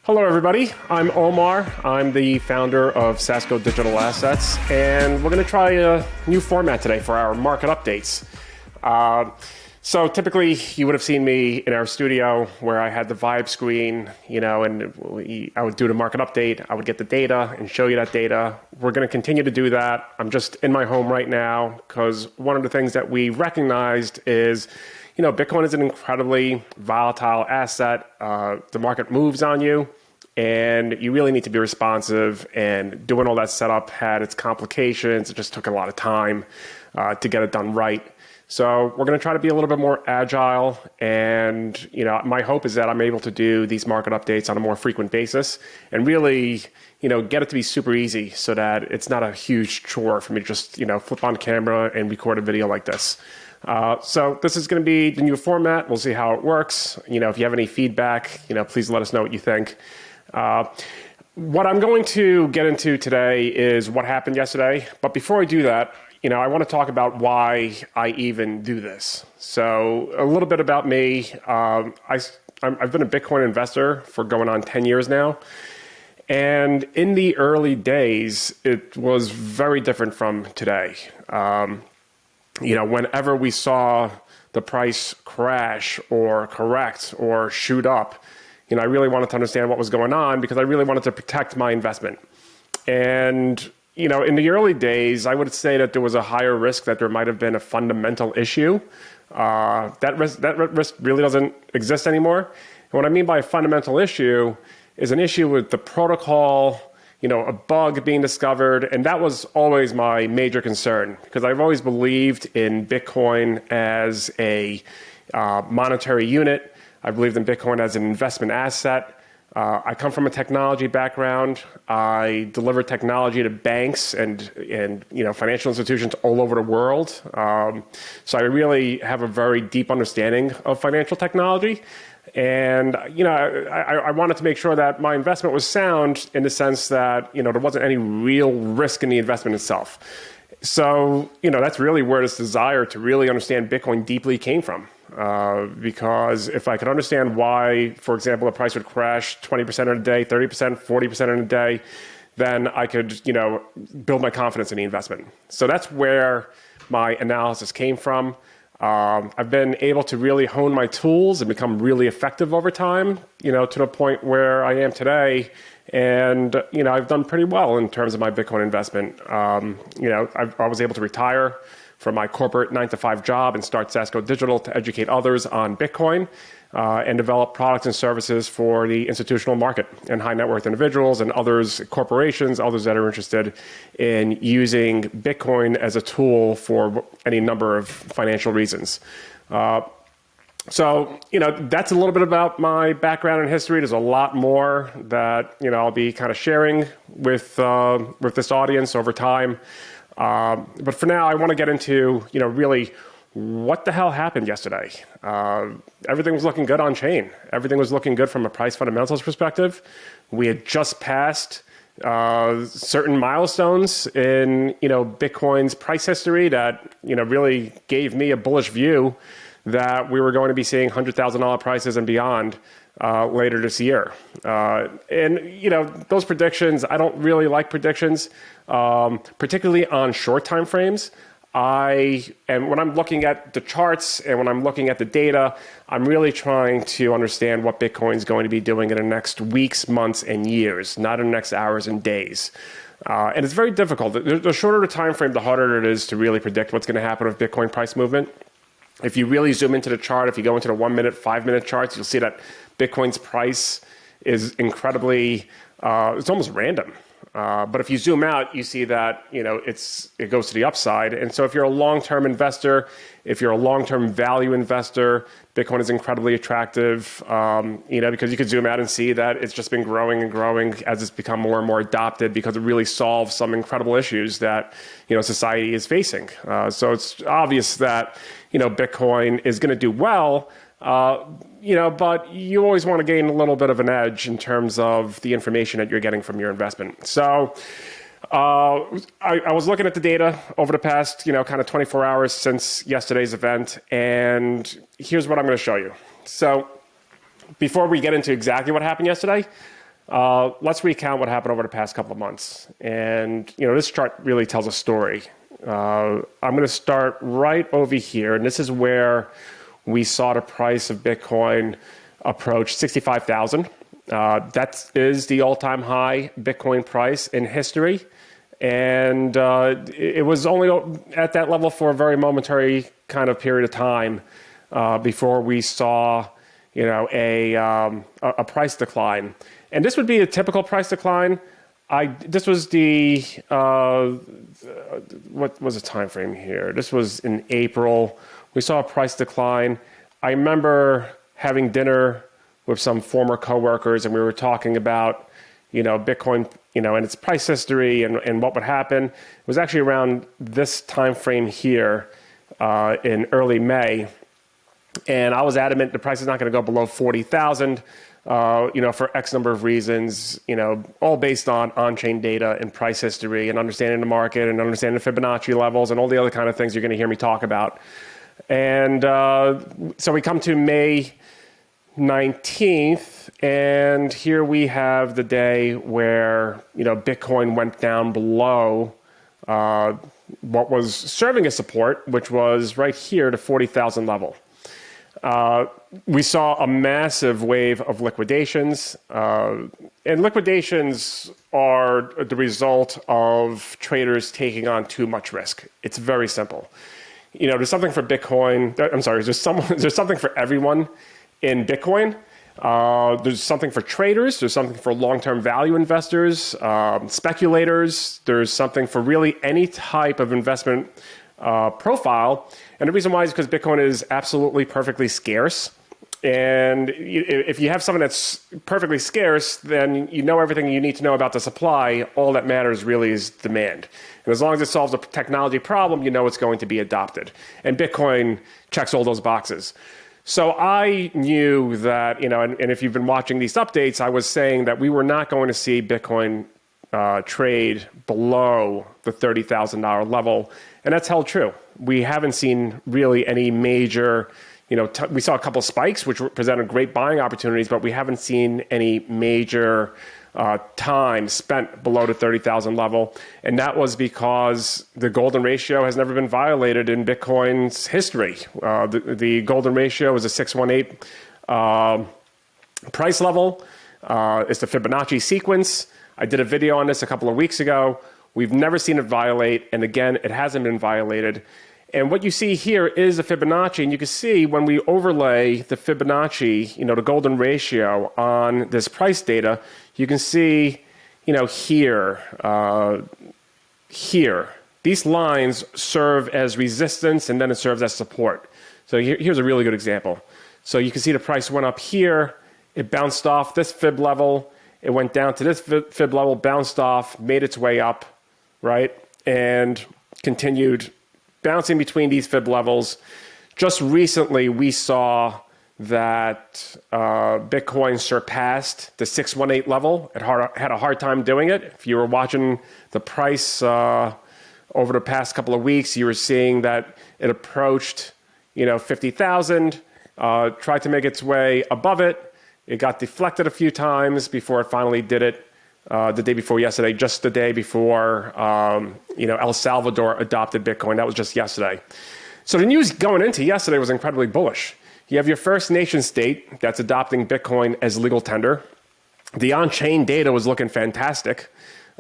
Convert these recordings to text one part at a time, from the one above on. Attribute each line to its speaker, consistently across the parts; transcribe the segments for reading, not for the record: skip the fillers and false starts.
Speaker 1: Hello, everybody. I'm Omar. I'm the founder of Sasco Digital Assets, and we're going to try a new format today for our market updates. So typically, you would have seen me in our studio where I had the Vibe screen, and I would do the market update. I would get the data and show you that data. We're going to continue to do that. I'm just in my home right now because one of the things that we recognized is Bitcoin is an incredibly volatile asset. The market moves on you, and you really need to be responsive. And doing all that setup had its complications. It just took a lot of time to get it done right. So we're going to try to be a little bit more agile. And my hope is that I'm able to do these market updates on a more frequent basis and really get it to be super easy so that it's not a huge chore for me to just flip on camera and record a video like this. So this is going to be the new format. We'll see how it works. If you have any feedback, please let us know what you think. What I'm going to get into today is what happened yesterday. But before I do that, I want to talk about why I even do this. So a little bit about me. I've been a Bitcoin investor for going on 10 years now. And in the early days, it was very different from today. Whenever we saw the price crash or correct or shoot up, I really wanted to understand what was going on because I really wanted to protect my investment. And, in the early days, I would say that there was a higher risk that there might have been a fundamental issue. That risk really doesn't exist anymore. And what I mean by a fundamental issue is an issue with the protocol, a bug being discovered. And that was always my major concern because I've always believed in Bitcoin as a monetary unit. I believed in Bitcoin as an investment asset. I come from a technology background. I deliver technology to banks and financial institutions all over the world. So I really have a very deep understanding of financial technology. And, I wanted to make sure that my investment was sound in the sense that, there wasn't any real risk in the investment itself. So, that's really where this desire to really understand Bitcoin deeply came from. Because if I could understand why, for example, the price would crash 20% in a day, 30%, 40% in a day, then I could, build my confidence in the investment. So that's where my analysis came from. I've been able to really hone my tools and become really effective over time, to the point where I am today. And, I've done pretty well in terms of my Bitcoin investment. I was able to retire from my corporate 9-to-5 job and start Sasco Digital to educate others on Bitcoin and develop products and services for the institutional market and high net worth individuals and others, corporations, others that are interested in using Bitcoin as a tool for any number of financial reasons. So, that's a little bit about my background and history. There's a lot more that, I'll be kind of sharing with this audience over time. But for now, I want to get into, really what the hell happened yesterday. Everything was looking good on chain. Everything was looking good from a price fundamentals perspective. We had just passed certain milestones in, Bitcoin's price history that, really gave me a bullish view that we were going to be seeing $100,000 prices and beyond later this year. And, those predictions, I don't really like predictions, particularly on short time frames. And when I'm looking at the charts and when I'm looking at the data, I'm really trying to understand what Bitcoin is going to be doing in the next weeks, months, and years, not in the next hours and days. And it's very difficult. The shorter the time frame, the harder it is to really predict what's going to happen with Bitcoin price movement. If you really zoom into the chart, if you go into the 1 minute, 5 minute charts, you'll see that Bitcoin's price is incredibly, it's almost random. But if you zoom out, you see that, it goes to the upside. And so if you're a long-term investor, if you're a long-term value investor, Bitcoin is incredibly attractive, because you could zoom out and see that it's just been growing and growing as it's become more and more adopted because it really solves some incredible issues that, society is facing. So it's obvious that, Bitcoin is going to do well, but you always want to gain a little bit of an edge in terms of the information that you're getting from your investment. So I was looking at the data over the past, kind of 24 hours since yesterday's event, and here's what I'm going to show you. So before we get into exactly what happened yesterday, let's recount what happened over the past couple of months. And, this chart really tells a story. I'm going to start right over here. And this is where we saw the price of Bitcoin approach 65,000. That is the all-time high Bitcoin price in history. And it was only at that level for a very momentary kind of period of time before we saw, a price decline. And this would be a typical price decline. This was the, what was the time frame here? This was in April. We saw a price decline. I remember having dinner with some former coworkers, and we were talking about, Bitcoin, and its price history and what would happen. It was actually around this time frame here in early May. And I was adamant the price is not going to go below 40,000, for X number of reasons, all based on on-chain data and price history and understanding the market and understanding the Fibonacci levels and all the other kind of things you're going to hear me talk about. And so we come to May 19th, and here we have the day where, Bitcoin went down below what was serving as support, which was right here, the 40,000 level. We saw a massive wave of liquidations, and liquidations are the result of traders taking on too much risk. It's very simple. There's something for Bitcoin. I'm sorry, there's something for everyone in Bitcoin. There's something for traders. There's something for long-term value investors, speculators. There's something for really any type of investment profile. And the reason why is because Bitcoin is absolutely perfectly scarce. And if you have something that's perfectly scarce, then you know everything you need to know about the supply. All that matters really is demand. And as long as it solves a technology problem, it's going to be adopted. And Bitcoin checks all those boxes. So I knew that, and if you've been watching these updates, I was saying that we were not going to see Bitcoin trade below the $30,000 level. And that's held true. We haven't seen really any major, we saw a couple of spikes, which presented great buying opportunities, but we haven't seen any major time spent below the 30,000 level. And that was because the golden ratio has never been violated in Bitcoin's history. The golden ratio is a 618 price level. It's the Fibonacci sequence. I did a video on this a couple of weeks ago. We've never seen it violate. And again, it hasn't been violated. And what you see here is a Fibonacci, and you can see when we overlay the Fibonacci, the golden ratio on this price data, you can see, here, these lines serve as resistance, and then it serves as support. So here's a really good example. So you can see the price went up here, it bounced off this fib level, it went down to this fib level, bounced off, made its way up, right, and continued bouncing between these fib levels. Just recently, we saw that Bitcoin surpassed the 618 level. It had a hard time doing it. If you were watching the price over the past couple of weeks, you were seeing that it approached, 50,000, tried to make its way above it. It got deflected a few times before it finally did it the day before yesterday, just the day before El Salvador adopted Bitcoin. That was just yesterday. So the news going into yesterday was incredibly bullish. You have your first nation state that's adopting Bitcoin as legal tender. The on-chain data was looking fantastic.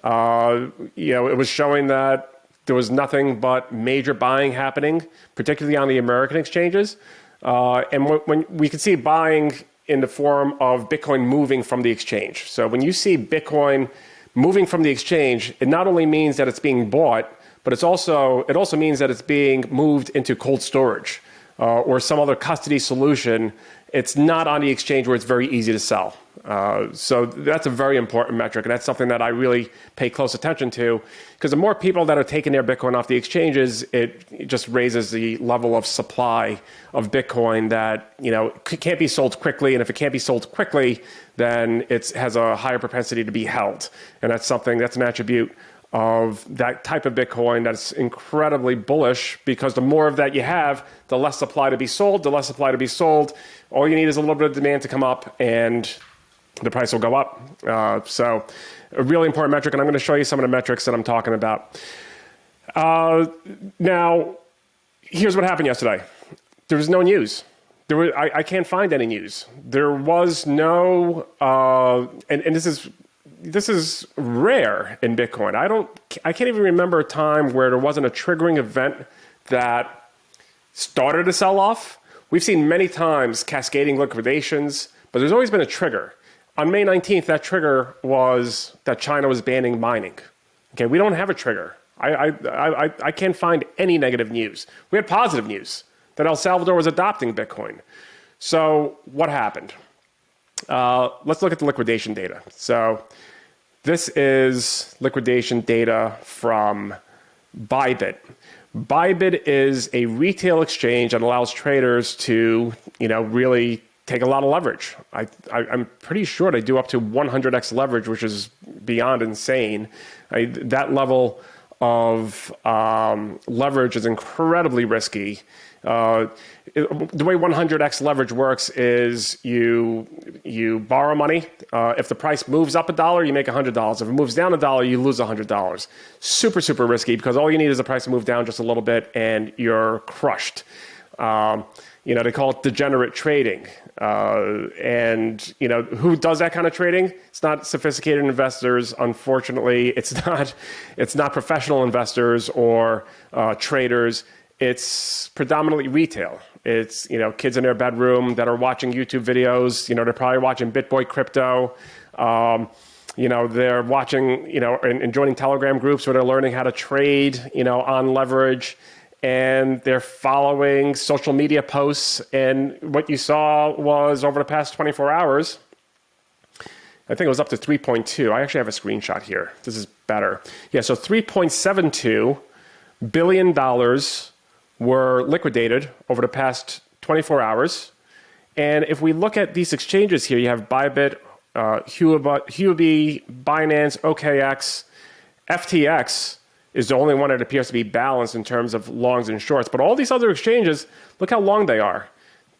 Speaker 1: It was showing that there was nothing but major buying happening, particularly on the American exchanges. And when we could see buying in the form of Bitcoin moving from the exchange. So when you see Bitcoin moving from the exchange, it not only means that it's being bought, but it also means that it's being moved into cold storage or some other custody solution. It's not on the exchange where it's very easy to sell. So that's a very important metric, and that's something that I really pay close attention to, because the more people that are taking their Bitcoin off the exchanges, it just raises the level of supply of Bitcoin that can't be sold quickly, and if it can't be sold quickly, then it has a higher propensity to be held, and that's an attribute of that type of Bitcoin that's incredibly bullish, because the more of that you have, the less supply to be sold. All you need is a little bit of demand to come up, and the price will go up. So a really important metric, and I'm going to show you some of the metrics that I'm talking about. Now, here's what happened yesterday. There was no news. I can't find any news. There was no, and this is rare in Bitcoin. I can't even remember a time where there wasn't a triggering event that started a sell-off. We've seen many times cascading liquidations, but there's always been a trigger. On May 19th, that trigger was that China was banning mining. Okay, we don't have a trigger. I can't find any negative news. We had positive news that El Salvador was adopting Bitcoin. So what happened? Let's look at the liquidation data. So this is liquidation data from Bybit. Bybit is a retail exchange that allows traders to, really take a lot of leverage. I'm pretty sure they do up to 100x leverage, which is beyond insane. That level of leverage is incredibly risky. The way 100x leverage works is you borrow money. If the price moves up $1, you make $100. If it moves down $1, you lose $100. Super, super risky because all you need is the price to move down just a little bit and you're crushed. They call it degenerate trading. And who does that kind of trading? It's not sophisticated investors. Unfortunately, it's not professional investors or traders. It's predominantly retail. It's, kids in their bedroom that are watching YouTube videos. They're probably watching BitBoy Crypto. They're watching, and joining Telegram groups where they're learning how to trade, on leverage. And they're following social media posts. And what you saw was over the past 24 hours, I think it was up to 3.2. I actually have a screenshot here. This is better. Yeah, so $3.72 billion were liquidated over the past 24 hours. And if we look at these exchanges here, you have Bybit, Huobi, Binance, OKX, FTX is the only one that appears to be balanced in terms of longs and shorts. But all these other exchanges, look how long they are.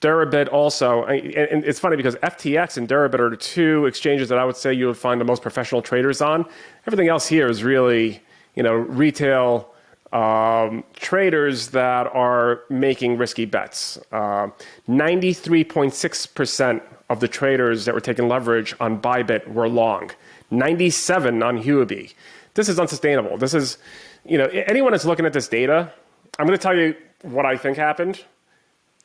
Speaker 1: Deribit also, and it's funny because FTX and Deribit are the two exchanges that I would say you would find the most professional traders on. Everything else here is really, retail traders that are making risky bets. 93.6% of the traders that were taking leverage on Bybit were long. 97 on Huobi. This is unsustainable. This is, anyone that's looking at this data, I'm going to tell you what I think happened.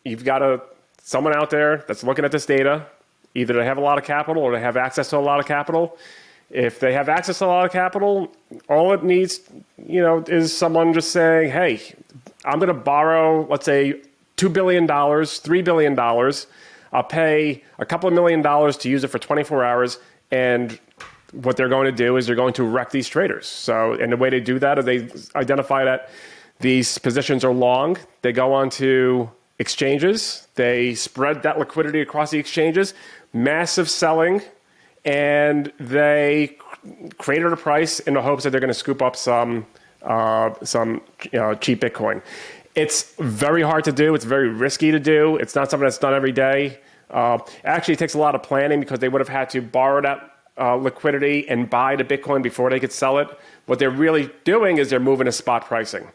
Speaker 1: You've got someone out there that's looking at this data. Either they have a lot of capital or they have access to a lot of capital. If they have access to a lot of capital, all it needs, is someone just saying, hey, I'm going to borrow, let's say, $2 billion, $3 billion. I'll pay a couple of $1 million to use it for 24 hours. And what they're going to do is they're going to wreck these traders. So, and the way they do that is they identify that these positions are long. They go onto exchanges. They spread that liquidity across the exchanges, massive selling, and they created a price in the hopes that they're going to scoop up some cheap Bitcoin. It's very hard to do. It's very risky to do. It's not something that's done every day. Actually, it takes a lot of planning because they would have had to borrow that liquidity and buy the Bitcoin before they could sell it. What they're really doing is they're moving to spot pricing.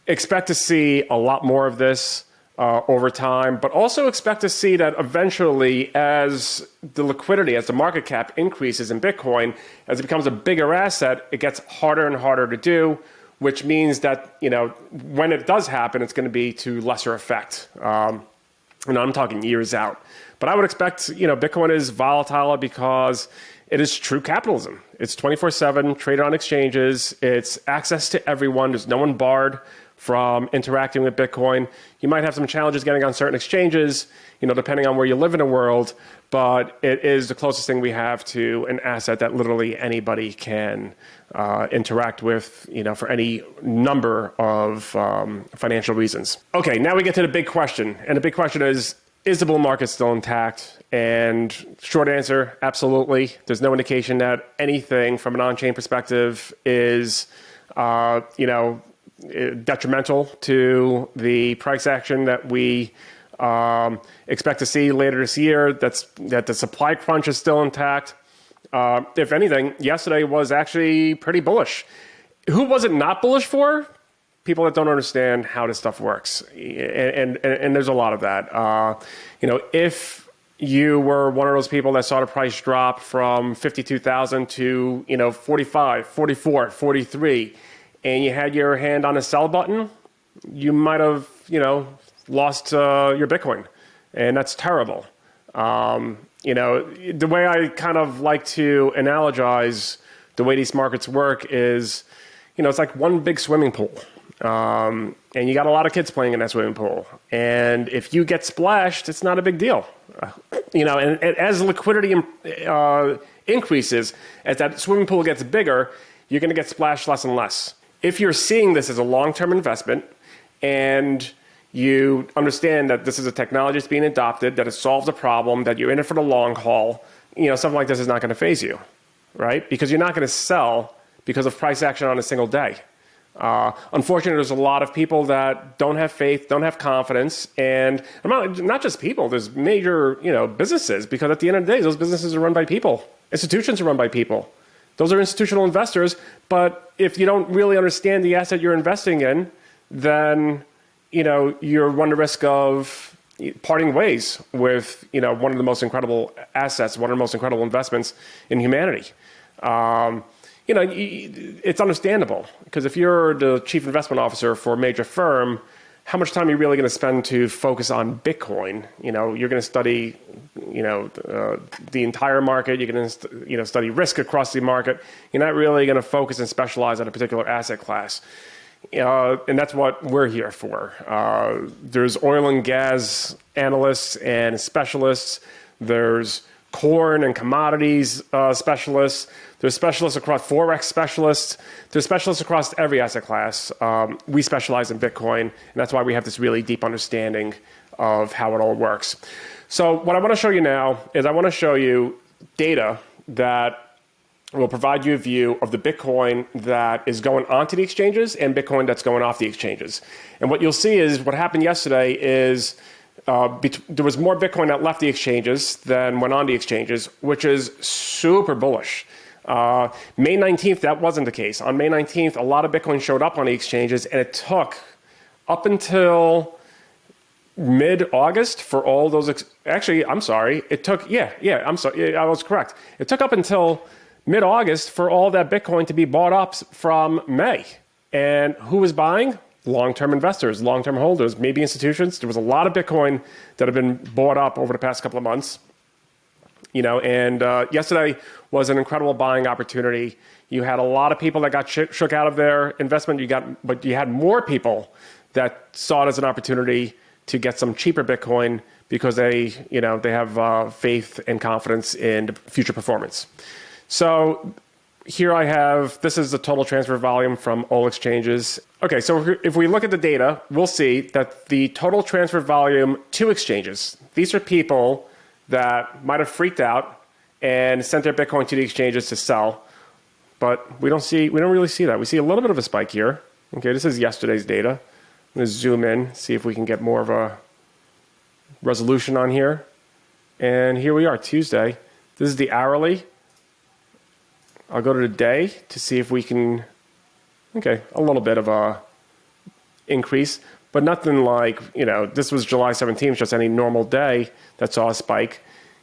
Speaker 1: Expect to see a lot more of this over time, but also expect to see that eventually as the liquidity, as the market cap increases in Bitcoin, as it becomes a bigger asset, it gets harder and harder to do, which means that, when it does happen, it's going to be to lesser effect. I'm talking years out. But I would expect, Bitcoin is volatile because it is true capitalism. It's 24/7, traded on exchanges. It's access to everyone. There's no one barred from interacting with Bitcoin. You might have some challenges getting on certain exchanges, depending on where you live in the world, but it is the closest thing we have to an asset that literally anybody can interact with, for any number of financial reasons. Okay, now we get to the big question. And the big question is the bull market still intact? And short answer, absolutely. There's no indication that anything from an on-chain perspective is, detrimental to the price action that we Expect to see later this year that the supply crunch is still intact. If anything, yesterday was actually pretty bullish. Who was it not bullish for? People that don't understand how this stuff works. And there's a lot of that. If you were one of those people that saw the price drop from 52,000 to, 45, 44, 43, and you had your hand on the sell button, you might have, lost your Bitcoin. And that's terrible. The way I kind of like to analogize the way these markets work is, it's like one big swimming pool. And you got a lot of kids playing in that swimming pool. And if you get splashed, it's not a big deal. And as liquidity increases, as that swimming pool gets bigger, you're going to get splashed less and less. If you're seeing this as a long-term investment and you understand that this is a technology that's being adopted, that it solves a problem, that you're in it for the long haul, something like this is not going to faze you, right? Because you're not going to sell because of price action on a single day. Unfortunately, there's a lot of people that don't have faith, don't have confidence, and not just people, there's major, businesses, because at the end of the day, those businesses are run by people. Institutions are run by people. Those are institutional investors, but if you don't really understand the asset you're investing in, then, you run the risk of parting ways with, one of the most incredible assets, one of the most incredible investments in humanity. It's understandable, because if you're the chief investment officer for a major firm, how much time are you really going to spend to focus on Bitcoin? You're going to study, the entire market. You're going to, study risk across the market. You're not really going to focus and specialize on a particular asset class. And that's what we're here for. There's oil and gas analysts and specialists. There's corn and commodities specialists. There's specialists across Forex specialists. There's specialists across every asset class. We specialize in Bitcoin, and that's why we have this really deep understanding of how it all works. So what I want to show you now is I want to show you data that will provide you a view of the Bitcoin that is going onto the exchanges and Bitcoin that's going off the exchanges. And what you'll see is what happened yesterday is there was more Bitcoin that left the exchanges than went on the exchanges, which is super bullish. May 19th, that wasn't the case. On May 19th, a lot of Bitcoin showed up on the exchanges, and it took up until mid-August for all those. I'm sorry. It took, I'm sorry. I was correct. It took up until mid-August for all that Bitcoin to be bought up from May. And who was buying? Long-term investors, long-term holders, maybe institutions. There was a lot of Bitcoin that have been bought up over the past couple of months. And yesterday was an incredible buying opportunity. You had a lot of people that got shook out of their investment. But you had more people that saw it as an opportunity to get some cheaper Bitcoin because they have faith and confidence in future performance. So here I have, this is the total transfer volume from all exchanges. Okay, so if we look at the data, we'll see that the total transfer volume to exchanges, these are people that might have freaked out and sent their Bitcoin to the exchanges to sell, but we don't really see that. We see a little bit of a spike here. Okay, this is yesterday's data. I'm going to zoom in, see if we can get more of a resolution on here. And here we are, Tuesday. This is the hourly. I'll go to the day to see if we can, a little bit of a increase, but nothing like, this was July 17th, just any normal day that saw a spike.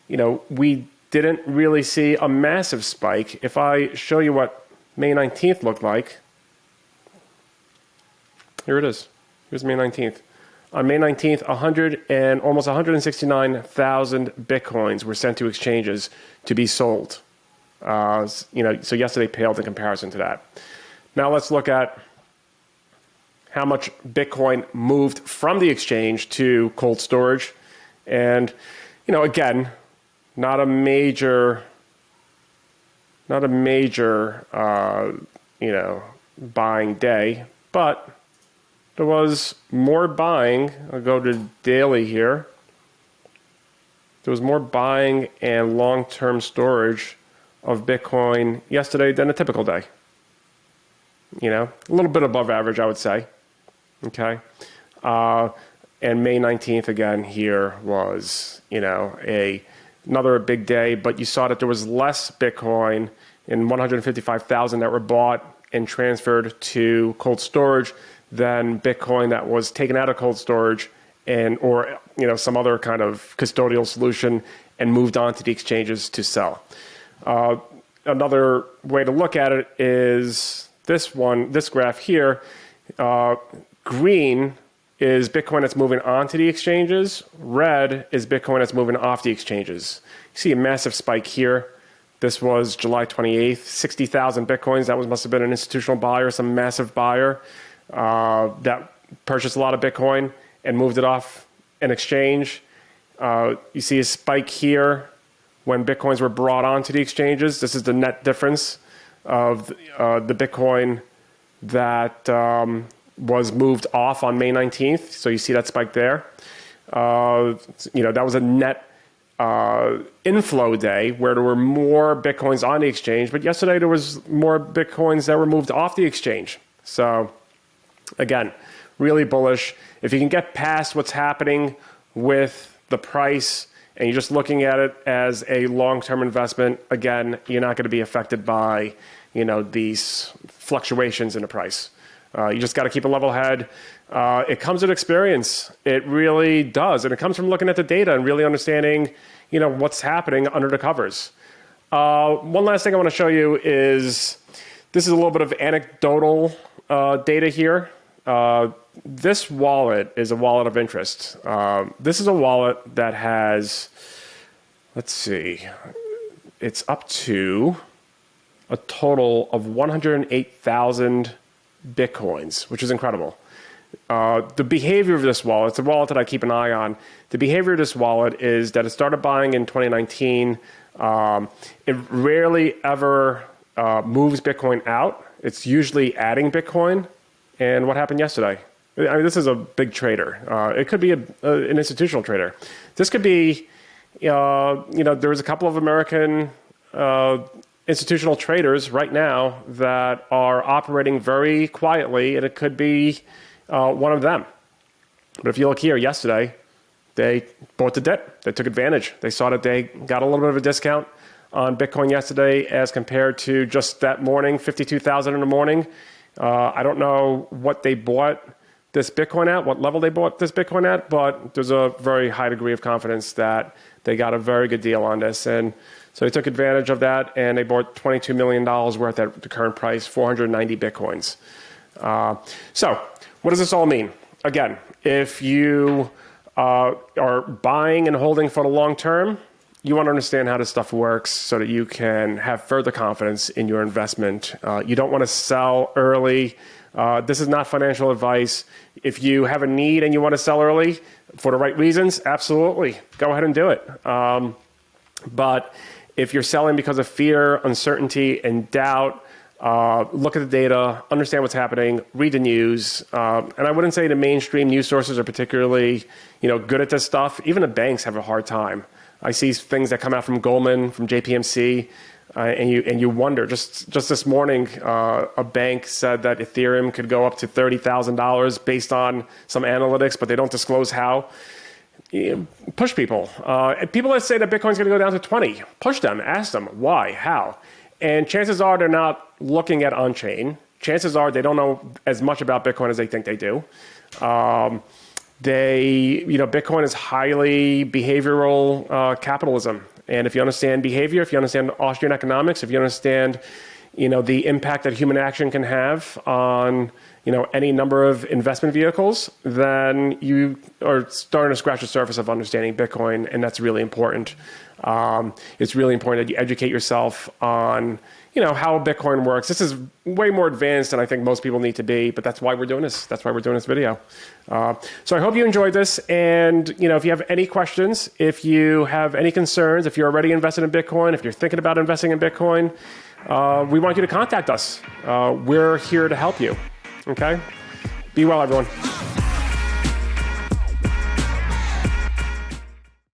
Speaker 1: We didn't really see a massive spike. If I show you what May 19th looked like, here it is. Here's May 19th. On May 19th, almost 169,000 Bitcoins were sent to exchanges to be sold. So yesterday paled in comparison to that. Now let's look at how much Bitcoin moved from the exchange to cold storage. And, again, not a major, buying day, but there was more buying. I'll go to daily here. There was more buying and long-term storage of Bitcoin yesterday than a typical day. A little bit above average, I would say. Okay. And May 19th again here was, another big day, but you saw that there was less Bitcoin in 155,000 that were bought and transferred to cold storage than Bitcoin that was taken out of cold storage or some other kind of custodial solution and moved on to the exchanges to sell. Another way to look at it is this graph here. Green is Bitcoin that's moving onto the exchanges. Red is Bitcoin that's moving off the exchanges. You see a massive spike here. This was July 28th, 60,000 Bitcoins. That must have been an institutional buyer, some massive buyer that purchased a lot of Bitcoin and moved it off an exchange. You see a spike here when Bitcoins were brought onto the exchanges. This is the net difference of the Bitcoin that was moved off on May 19th. So you see that spike there. That was a net inflow day where there were more Bitcoins on the exchange, but yesterday there was more Bitcoins that were moved off the exchange. So again, really bullish. If you can get past what's happening with the price and you're just looking at it as a long-term investment, again, you're not going to be affected by, these fluctuations in the price. You just got to keep a level head. It comes with experience. It really does. And it comes from looking at the data and really understanding, what's happening under the covers. One last thing I want to show you is, this is a little bit of anecdotal data here. This wallet is a wallet of interest. This is a wallet that has, it's up to a total of 108,000 Bitcoins, which is incredible. The behavior of this wallet, it's a wallet that I keep an eye on. The behavior of this wallet is that it started buying in 2019. It rarely ever moves Bitcoin out. It's usually adding Bitcoin. And what happened yesterday? This is a big trader. It could be an institutional trader. This could be, there was a couple of American institutional traders right now that are operating very quietly, and it could be one of them. But if you look here, yesterday, they bought the dip. They took advantage. They saw that they got a little bit of a discount on Bitcoin yesterday as compared to just that morning, 52,000 in the morning. I don't know what they bought this Bitcoin at, what level they bought this Bitcoin at, but there's a very high degree of confidence that they got a very good deal on this. And so they took advantage of that, and they bought $22 million worth at the current price, 490 Bitcoins. So what does this all mean? Again, if you are buying and holding for the long term, you want to understand how this stuff works so that you can have further confidence in your investment. You don't want to sell early. This is not financial advice. If you have a need and you want to sell early for the right reasons, absolutely, go ahead and do it. But if you're selling because of fear, uncertainty, and doubt, look at the data, understand what's happening, read the news. And I wouldn't say the mainstream news sources are particularly, good at this stuff. Even the banks have a hard time. I see things that come out from Goldman, from JPMC, and you wonder. Just this morning, a bank said that Ethereum could go up to $30,000 based on some analytics, but they don't disclose how. Push people. People that say that Bitcoin's going to go down to 20, push them, ask them why, how. And chances are they're not looking at on-chain. Chances are they don't know as much about Bitcoin as they think they do. Bitcoin is highly behavioral capitalism. And if you understand behavior, if you understand Austrian economics, if you understand, the impact that human action can have on, any number of investment vehicles, then you are starting to scratch the surface of understanding Bitcoin, and that's really important. It's really important that you educate yourself on, how Bitcoin works. This is way more advanced than I think most people need to be, but that's why we're doing this. That's why we're doing this video. So I hope you enjoyed this. And, if you have any questions, if you have any concerns, if you're already invested in Bitcoin, if you're thinking about investing in Bitcoin, we want you to contact us. We're here to help you. Okay? Be well, everyone.